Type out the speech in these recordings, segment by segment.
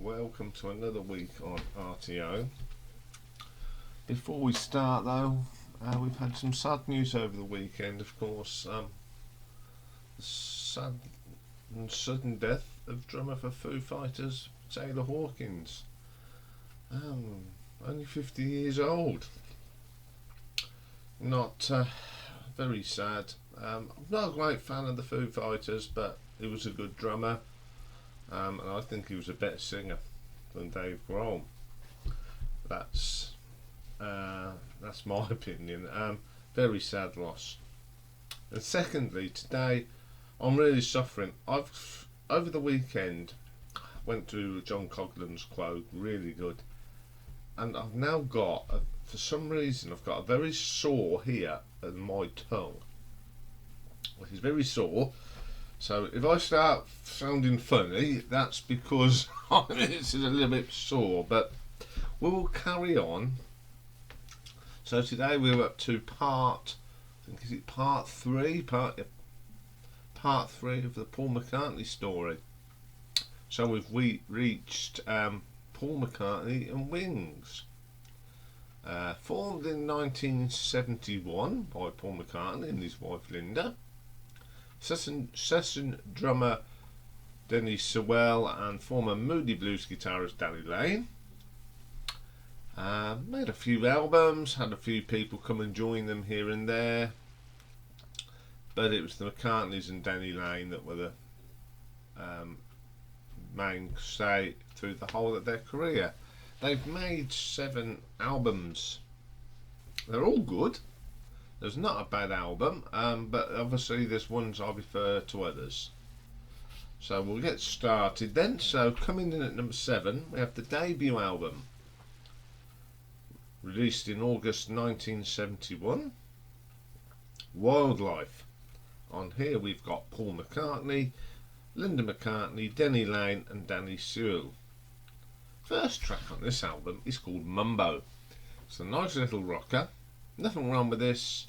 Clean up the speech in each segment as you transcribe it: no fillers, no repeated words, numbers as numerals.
welcome to another week on RTO. Before we start though, we've had some sad news over the weekend, of course. The sad and sudden death of drummer for Foo Fighters, Taylor Hawkins. Only 50 years old. Not very sad. I'm not a great fan of the Foo Fighters, but he was a good drummer. And I think he was a better singer than Dave Grohl. That's my opinion. Very sad loss. And secondly, today I'm really suffering. Over the weekend went to John Coughlin's quote, really good, and I've now got for some reason I've got a very sore here at my tongue. It's very sore. So if I start sounding funny, that's because it's a little bit sore, but we'll carry on. So today we're up to part 3 of the Paul McCartney story. So we've reached Paul McCartney and Wings. Formed in 1971 by Paul McCartney and his wife Linda. Session drummer Denny Sewell and former Moody Blues guitarist Danny Laine. Made a few albums, had a few people come and join them here and there, but it was the McCartneys and Danny Laine that were the mainstay through the whole of their career. They've made 7 albums. They're all good. There's not a bad album, but obviously there's ones I prefer to others. So we'll get started then. So coming in at number 7, we have the debut album, released in August 1971, Wildlife. On here we've got Paul McCartney, Linda McCartney, Denny Laine and Danny Sewell. First track on this album is called Mumbo. It's a nice little rocker. Nothing wrong with this.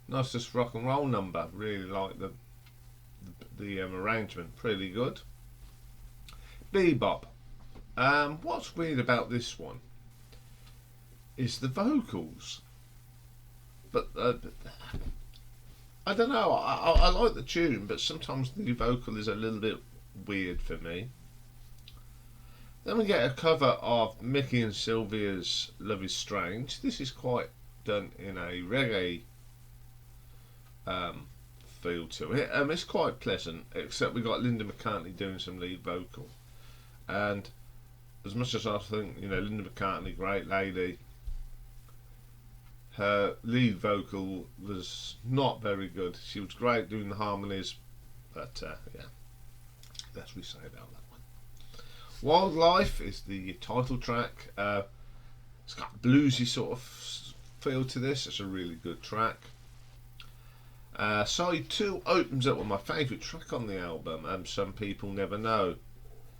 Nice just rock and roll number. Really like the arrangement. Pretty good. Bebop. What's weird about this one is the vocals. But I don't know. I like the tune, but sometimes the vocal is a little bit weird for me. Then we get a cover of Mickey and Sylvia's Love Is Strange. This is quite done in a reggae feel to it. It's quite pleasant, except we got Linda McCartney doing some lead vocal. And as much as I think, Linda McCartney, great lady, her lead vocal was not very good. She was great doing the harmonies, but yeah, that's what we say about that one. Wildlife is the title track. It's got a bluesy sort of feel to this. It's a really good track. Side 2 opens up with my favourite track on the album, Some People Never Know.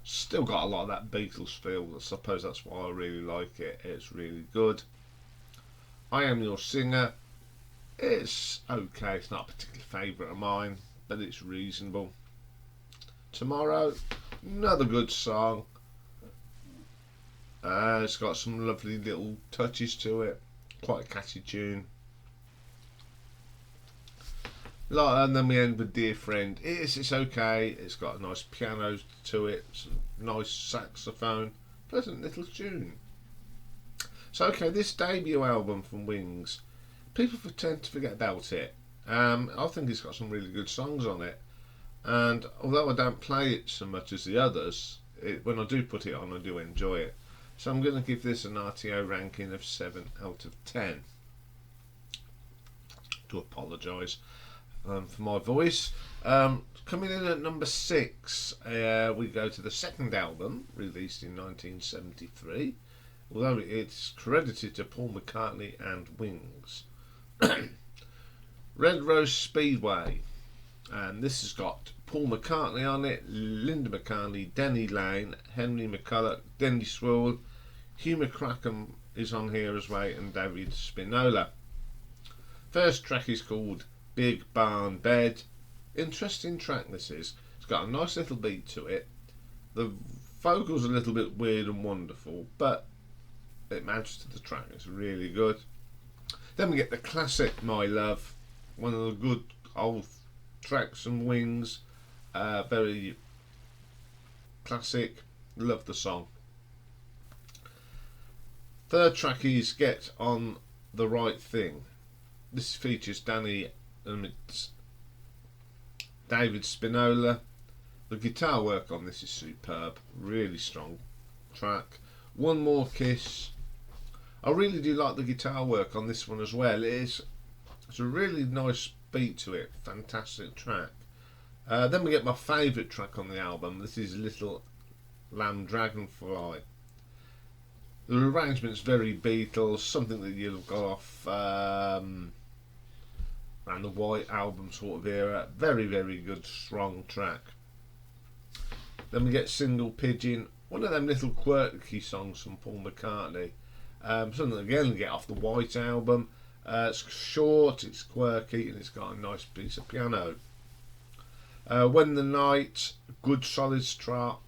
Still got a lot of that Beatles feel. I suppose that's why I really like it. It's really good. I Am Your Singer. It's okay. It's not a particular favourite of mine, but it's reasonable. Tomorrow, another good song. It's got some lovely little touches to it. Quite a catchy tune. And then we end with Dear Friend. It's okay. It's got a nice piano to it. Some nice saxophone. Pleasant little tune. So okay, this debut album from Wings, people tend to forget about it. I think it's got some really good songs on it. And although I don't play it so much as the others, when I do put it on, I do enjoy it. So I'm going to give this an RTO ranking of 7 out of 10. To apologise for my voice. Coming in at number 6, we go to the second album, released in 1973, although it's credited to Paul McCartney and Wings. Rose Speedway. And this has got Paul McCartney on it, Linda McCartney, Denny Laine, Henry McCulloch, Denny Sewell, Hugh McCracken is on here as well, and David Spinola. First track is called Big Barn Bed. Interesting track this is. It's got a nice little beat to it. The vocals a little bit weird and wonderful, but it matches to the track. It's really good. Then we get the classic My Love, one of the good old tracks and Wings. Very classic. Love the song. Third track is Get On The Right Thing. This features David Spinola. The guitar work on this is superb. Really strong track. One More Kiss. I really do like the guitar work on this one as well. It's a really nice beat to it. Fantastic track. Then we get my favourite track on the album. This is Little Lamb Dragonfly. The arrangement's very Beatles, something that you'll have got off around the White Album sort of era. Very, very good, strong track. Then we get Single Pigeon, one of them little quirky songs from Paul McCartney. Something again to get off the White Album. It's short, it's quirky, and it's got a nice piece of piano. When the Night, good solid track,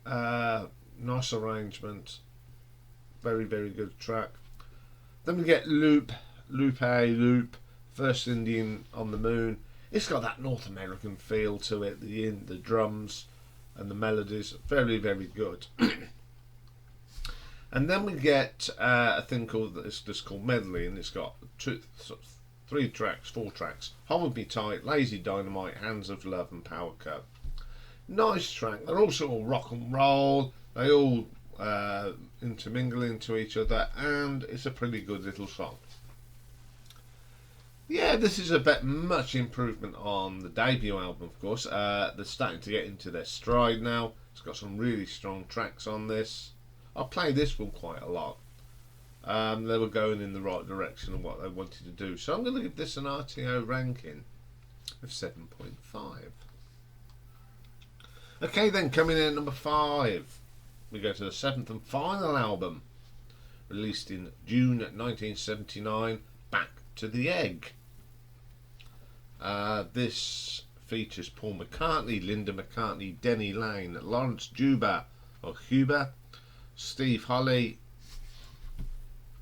nice arrangement, very, very good track. Then we get Loop, First Indian on the Moon. It's got that North American feel to it, the drums and the melodies, very, very good. And then we get a thing called, it's just called Medley, and it's got four tracks. Hold Me Tight, Lazy Dynamite, Hands of Love and Power Cup. Nice track. They're all sort of rock and roll. They all intermingle into each other, and it's a pretty good little song. Yeah, this is a bit much improvement on the debut album, of course. They're starting to get into their stride now. It's got some really strong tracks on this. I played this one quite a lot. They were going in the right direction of what they wanted to do. So I'm going to give this an RTO ranking of 7.5. Okay, then coming in at number 5, we go to the 7th and final album, released in June 1979, Back to the Egg. This features Paul McCartney, Linda McCartney, Denny Laine, Lawrence Huber, Steve Holley.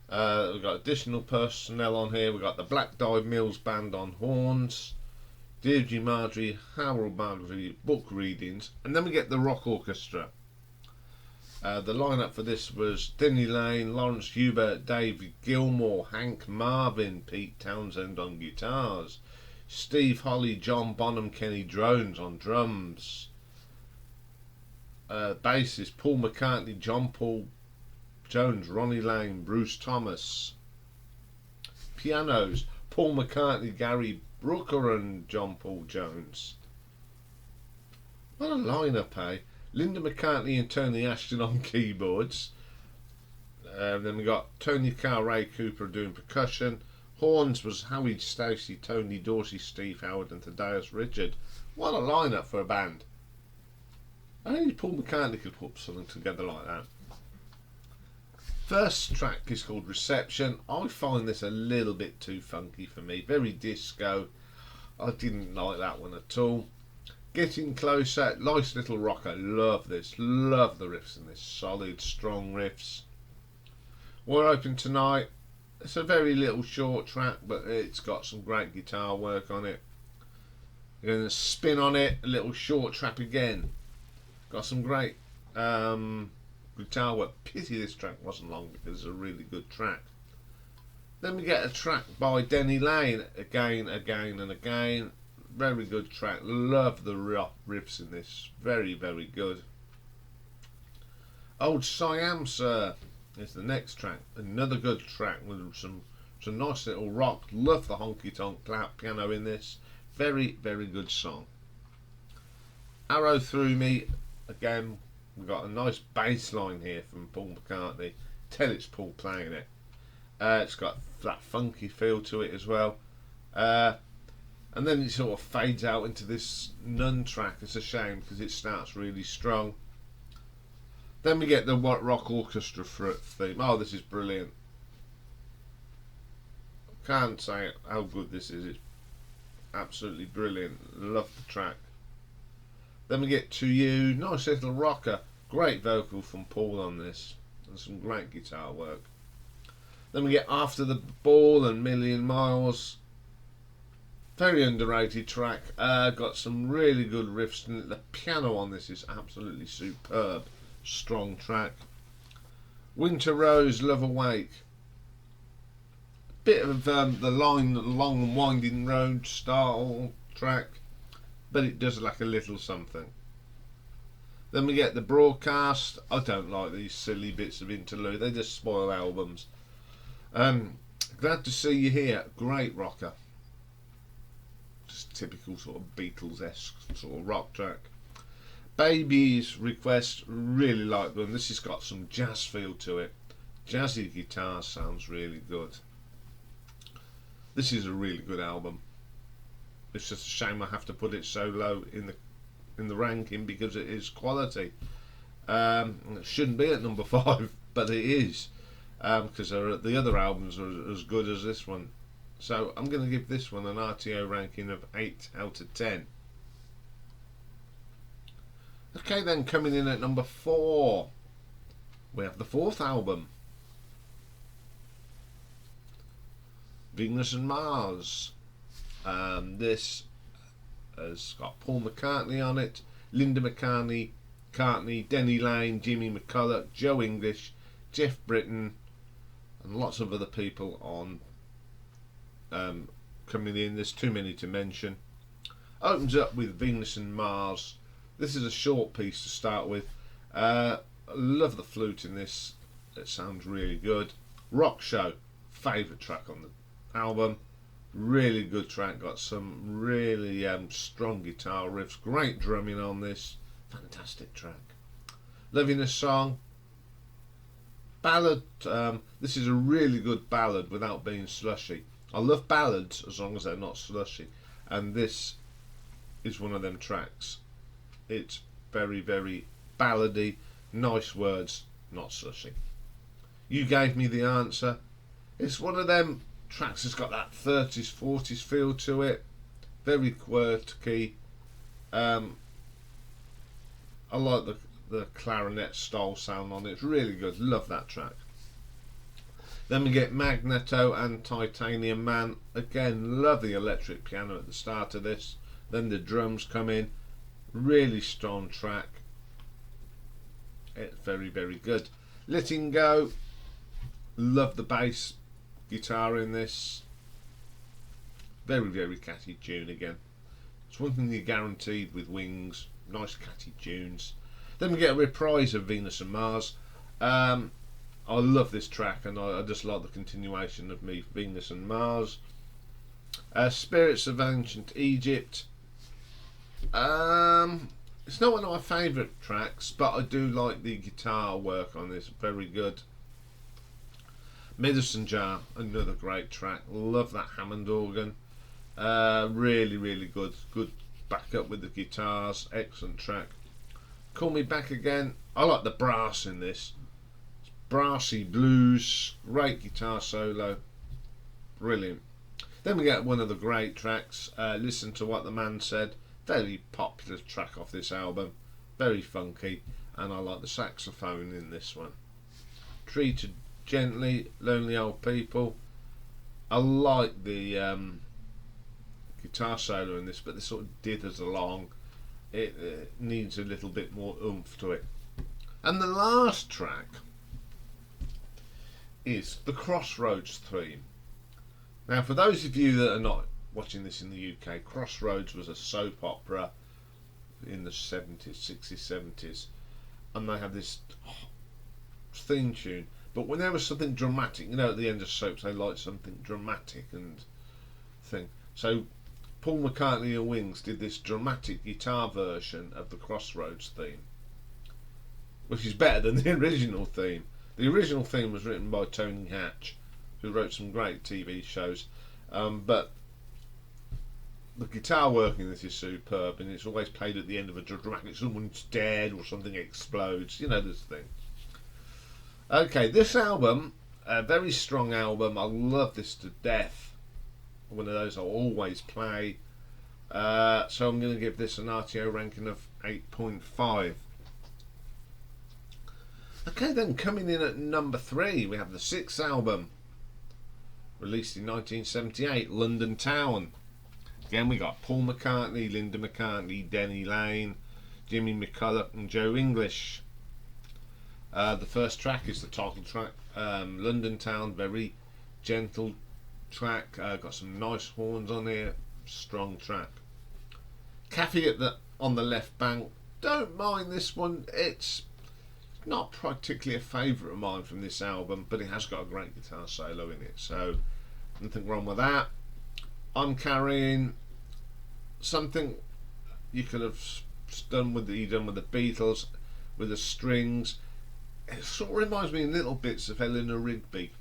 We've got additional personnel on here. We've got the Black Dye Mills Band on horns, Deirdre Marjorie, Harold Marjorie book readings, and then we get the rock orchestra. The lineup for this was Denny Laine, Lawrence Huber, David Gilmour, Hank Marvin, Pete Townsend on guitars, Steve Holley, John Bonham, Kenny Drones on drums, bassist Paul McCartney, John Paul Jones, Ronnie Lane, Bruce Thomas. Pianos, Paul McCartney, Gary Brooker and John Paul Jones. What a lineup, eh? Linda McCartney and Tony Ashton on keyboards. Then we got Tony Carr, Ray Cooper doing percussion. Horns was Howie Stacey, Tony Dorsey, Steve Howard and Thaddeus Richard. What a lineup for a band. Only Paul McCartney could put something together like that. First track is called Reception. I find this a little bit too funky for me. Very disco. I didn't like that one at all. Getting Closer, nice little rocker. Love this. Love the riffs in this. Solid, strong riffs. We're Open Tonight. It's a very little short track, but it's got some great guitar work on it. You're going to spin on it. A little short track again. Got some great guitar work. Pity this track wasn't long because it's a really good track. Then we get a track by Denny Laine, Again, Again and Again. Very good track. Love the riffs in this. Very, very good. Old Siam Sir is the next track. Another good track with some nice little rock. Love the honky tonk piano in this. Very, very good song. Arrow Through Me. Again, we've got a nice bass line here from Paul McCartney. Tell it's Paul playing it. It's got that funky feel to it as well. And then it sort of fades out into this Nun track. It's a shame because it starts really strong. Then we get the rock orchestra theme. Oh, this is brilliant. Can't say how good this is. It's absolutely brilliant. Love the track. Then we get To You, nice little rocker. Great vocal from Paul on this, and some great guitar work. Then we get After the Ball and Million Miles. Very underrated track. Got some really good riffs in it. The piano on this is absolutely superb. Strong track. Winter Rose, Love Awake. Bit of the long and winding road style track, but it does like a little something. Then we get The Broadcast. I don't like these silly bits of interlude. They just spoil albums. Glad to See You Here. Great rocker. Just typical sort of Beatles-esque sort of rock track. Baby's Request. Really like them. This has got some jazz feel to it. Jazzy guitar sounds really good. This is a really good album. It's just a shame I have to put it so low in the ranking because it is quality. It shouldn't be at number 5, but it is, because the other albums are as good as this one. So I'm going to give this one an RTO ranking of 8 out of 10. Okay, then coming in at number 4, we have the 4th album, Venus and Mars. This has got Paul McCartney on it, Linda McCartney, Denny Lane, Jimmy McCulloch, Joe English, Jeff Britton, and lots of other people on coming in. There's too many to mention. Opens up with Venus and Mars. This is a short piece to start with. I love the flute in this. It sounds really good. Rock Show, favourite track on the album. Really good track. Got some really strong guitar riffs. Great drumming on this. Fantastic track. Loving a Song. Ballad. This is a really good ballad without being slushy. I love ballads as long as they're not slushy, and this is one of them tracks. It's very, very ballady, nice words, not slushy. You Gave Me the Answer. It's one of them tracks that's got that 30s, 40s feel to it. Very quirky. I like the clarinet style sound on it. It's really good. Love that track. Then we get Magneto and Titanium Man. Again, love the electric piano at the start of this. Then the drums come in. Really strong track. It's very, very good. Letting Go. Love the bass guitar in this. Very, very catchy tune again. It's one thing you're guaranteed with Wings. Nice catchy tunes. Then we get a reprise of Venus and Mars. I love this track, and I just like the continuation of Venus and Mars. Spirits of Ancient Egypt. It's not one of my favourite tracks, but I do like the guitar work on this. Very good. Medicine Jar, another great track. Love that Hammond organ. Really, really good. Good backup with the guitars. Excellent track. Call Me Back Again. I like the brass in this. It's brassy blues. Great guitar solo. Brilliant. Then we get one of the great tracks. Listen to What the Man Said. Very popular track off this album. Very funky. And I like the saxophone in this one. Treated Gently, Lonely Old People. I like the guitar solo in this, but this sort of dithers along. It needs a little bit more oomph to it. And the last track is the Crossroads theme. Now, for those of you that are not watching this in the UK, Crossroads was a soap opera in the 70s, 60s, 70s, and they had this theme tune. But when there was something dramatic, you know, at the end of soaps, they like something dramatic and thing. So Paul McCartney and Wings did this dramatic guitar version of the Crossroads theme, which is better than the original theme. The original theme was written by Tony Hatch, who wrote some great TV shows, but the guitar work in this is superb, and it's always played at the end of a dramatic, someone's dead or something explodes, you know, this thing. Okay, this album, a very strong album. I love this to death. One of those I'll always play. So I'm going to give this an RTO ranking of 8.5. Okay then, coming in at number 3, we have the 6th album, released in 1978, London Town. Again, we got Paul McCartney, Linda McCartney, Denny Laine, Jimmy McCulloch and Joe English. The first track is the title track, London Town, very gentle track, got some nice horns on here, strong track. Cafe on the left bank, don't mind this one, it's not particularly a favourite of mine from this album, but it has got a great guitar solo in it, so nothing wrong with that. I'm carrying something you could have done with the Beatles with the strings. It sort of reminds me in little bits of Eleanor Rigby,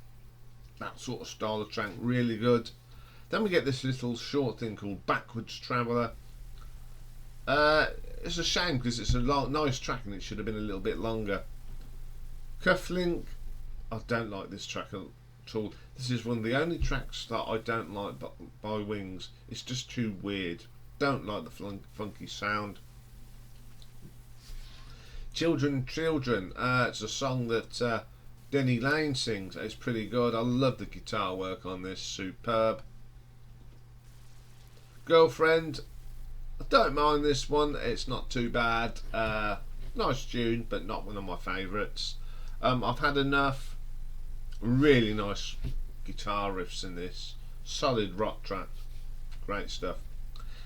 that sort of style of track, really good. Then we get this little short thing called Backwards Traveller. It's a shame because it's a nice track and it should have been a little bit longer. Cufflink, I don't like this track at all. This is one of the only tracks that I don't like by Wings. It's just too weird. Don't like the funky sound. Children, it's a song that Denny Laine sings. It's pretty good. I love the guitar work on this, superb. Girlfriend, I don't mind this one, it's not too bad. Nice tune, but not one of my favourites. I've had enough. Really nice guitar riffs in this, solid rock track, great stuff.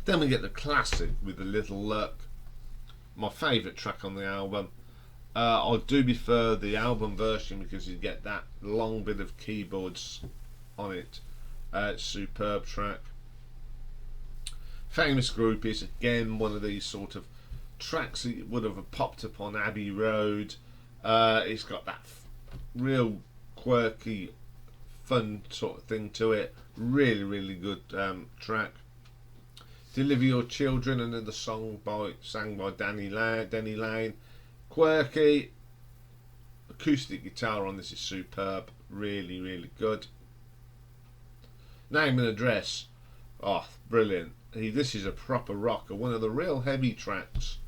Then we get the classic with the Little Luck, my favourite track on the album. I do prefer the album version because you get that long bit of keyboards on it. It's a superb track. Famous Groupies, again one of these sort of tracks that would have popped up on Abbey Road. It's got that real quirky, fun sort of thing to it. Really, really good track. Deliver Your Children, another song sang by Denny Laine. Quirky, acoustic guitar on this is superb. Really, really good. Name and Address, oh, brilliant. This is a proper rocker, one of the real heavy tracks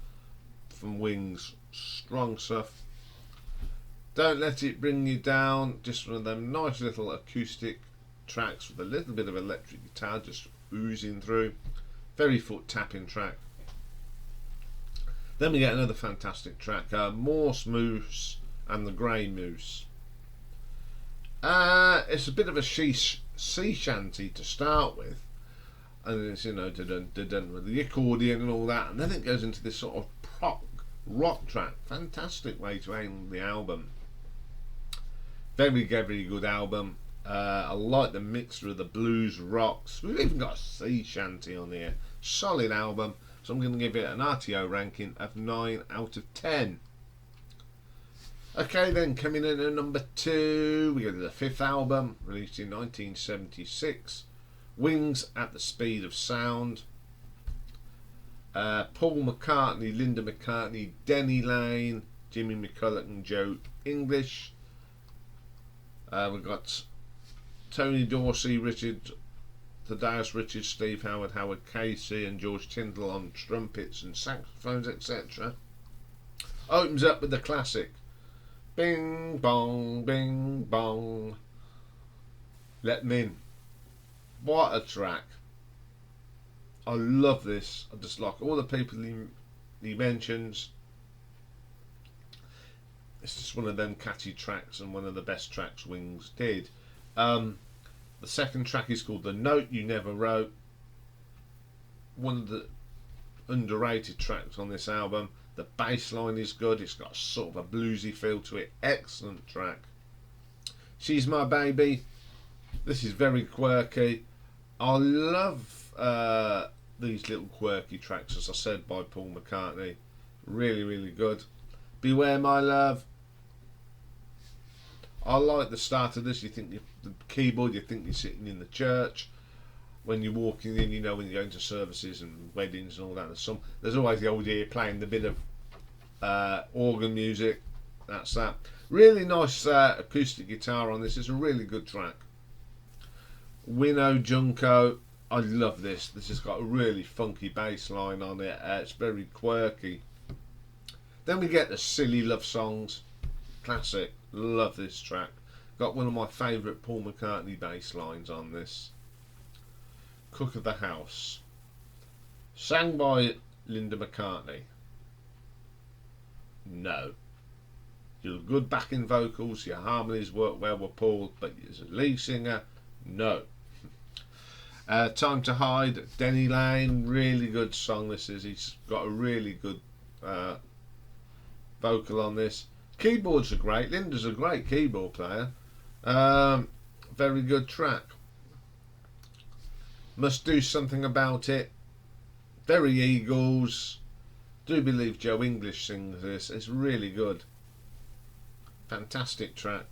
from Wings. Strong stuff. Don't Let It Bring You Down, just one of them nice little acoustic tracks with a little bit of electric guitar just oozing through. Very foot tapping track. Then we get another fantastic track, Morse Moose and the Grey Moose. It's a bit of a sea shanty to start with, and it's, you know, dun with the accordion and all that, and then it goes into this sort of prog rock track. Fantastic way to end the album. Very, very good album. I like the mixture of the blues, rocks. We've even got a sea shanty on here. Solid album. So I'm going to give it an RTO ranking of 9 out of 10. Okay then, coming in at number 2, we go to the 5th album, released in 1976. Wings at the Speed of Sound. Paul McCartney, Linda McCartney, Denny Laine, Jimmy McCulloch and Joe English. We've got Tony Dorsey, Richard Thaddeus, Richard, Steve Howard, Howard Casey and George Tyndall on trumpets and saxophones, etc. Opens up with the classic Bing Bong, Let Me In. What a track. I love this. I just like all the people he mentions. It's just one of them catchy tracks and one of the best tracks Wings did. The second track is called The Note You Never Wrote. One of the underrated tracks on this album. The bass line is good. It's got sort of a bluesy feel to it. Excellent track. She's My Baby. This is very quirky. I love these little quirky tracks, as I said, by Paul McCartney. Really, really good. Beware My Love. I like the start of this. You think the keyboard, you think you're sitting in the church. When you're walking in, you know, when you're going to services and weddings and all that, there's always the old ear playing the bit of organ music. That's that. Really nice acoustic guitar on this. It's a really good track. Winnow Junko, I love this. This has got a really funky bass line on it. It's very quirky. Then we get the silly love songs. Classic. Love this track. Got one of my favourite Paul McCartney bass lines on this. Cook of the House. Sang by Linda McCartney. No. You're good backing vocals, your harmonies work well with Paul, but as a lead singer, no. Time to Hide, Denny Lane, really good song this is. He's got a really good vocal on this. Keyboards are great. Linda's a great keyboard player. Very good track. Must Do Something About It. Very Eagles. Do believe Joe English sings this. It's really good. Fantastic track.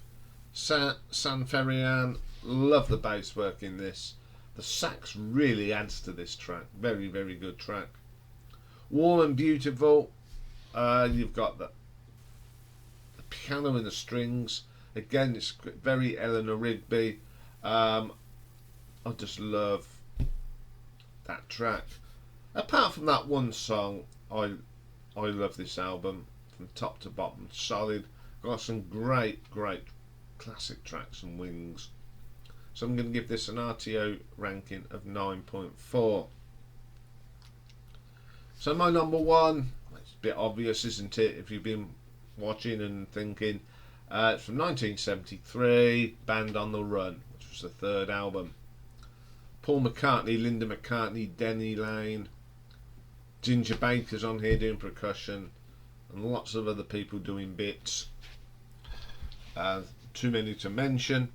San Ferrian. Love the bass work in this. The sax really adds to this track. Very, very good track. Warm and Beautiful. You've got the piano and the strings. Again, it's very Eleanor Rigby. I just love that track. Apart from that one song, I love this album from top to bottom. Solid. Got some great classic tracks and Wings. So I'm going to give this an RTO ranking of 9.4. So my number one, it's a bit obvious, isn't it, if you've been watching and thinking. It's from 1973, Band on the Run, which was the third album. Paul McCartney, Linda McCartney, Denny Lane, Ginger Baker's on here doing percussion, and lots of other people doing bits. Too many to mention.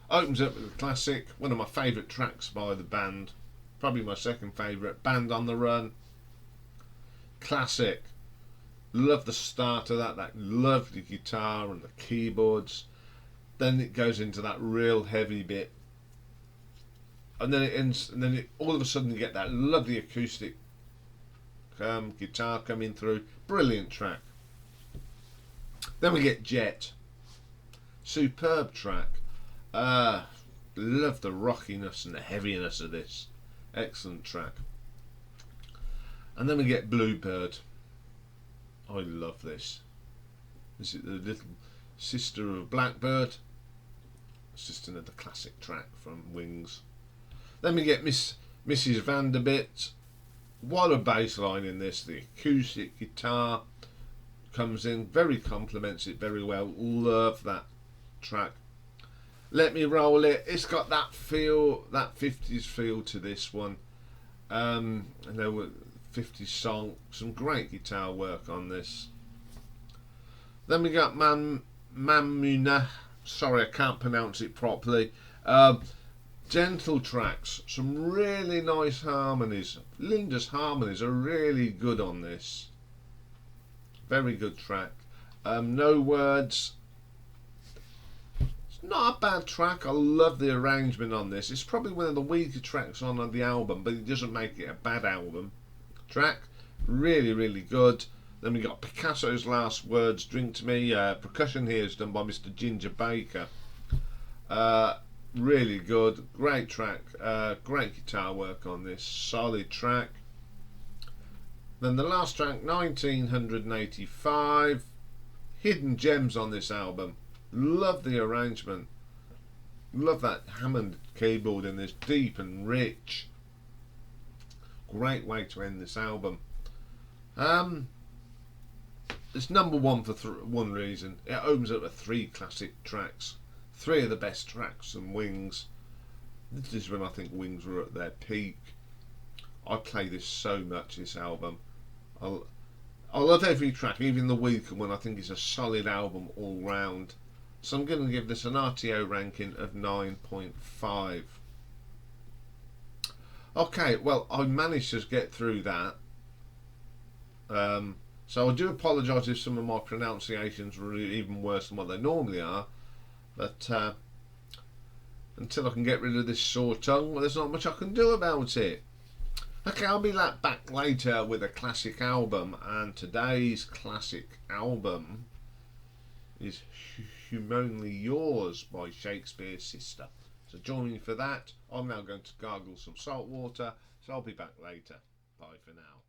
Opens up with a classic, one of my favourite tracks by the band, probably my second favourite, Band on the Run. Classic. Love the start of that lovely guitar and the keyboards. Then it goes into that real heavy bit, and then it ends, and then all of a sudden you get that lovely acoustic guitar coming through. Brilliant track. Then we get Jet. Superb track. Love the rockiness and the heaviness of this. Excellent track. And then we get Bluebird. I love this. Is it the little sister of Blackbird? It's just another classic track from Wings. Then we get Mrs. Vanderbilt. What a bass line in this. The acoustic guitar comes in, very complements it very well. Love that track. Let Me Roll It. It's got that feel, that 50s feel to this one. And there were 50s song, some great guitar work on this. Then we got Mamuna. Sorry, I can't pronounce it properly. Gentle tracks, some really nice harmonies. Linda's harmonies are really good on this. Very good track. No Words. It's not a bad track. I love the arrangement on this. It's probably one of the weaker tracks on the album, but it doesn't make it a bad album. Track, really good. Then we got Picasso's Last Words, Drink to Me. Percussion here is done by Mr. Ginger Baker. Really good, great track, great guitar work on this, solid track. Then the last track, 1985, hidden gems on this album. Love the arrangement, love that Hammond keyboard in this, deep and rich. Great way to end this album. It's number one for one reason. It opens up with 3 classic tracks. 3 of the best tracks and Wings. This is when I think Wings were at their peak. I play this so much, this album. I love every track, even the weaker one. I think it's a solid album all round. So I'm going to give this an RTO ranking of 9.5. Okay, well, I managed to get through that. So I do apologise if some of my pronunciations were even worse than what they normally are. But until I can get rid of this sore tongue, well, there's not much I can do about it. Okay, I'll be back later with a classic album, and today's classic album is Humanly Yours by Shakespeare's Sister. So join me for that. I'm now going to gargle some salt water, so I'll be back later. Bye for now.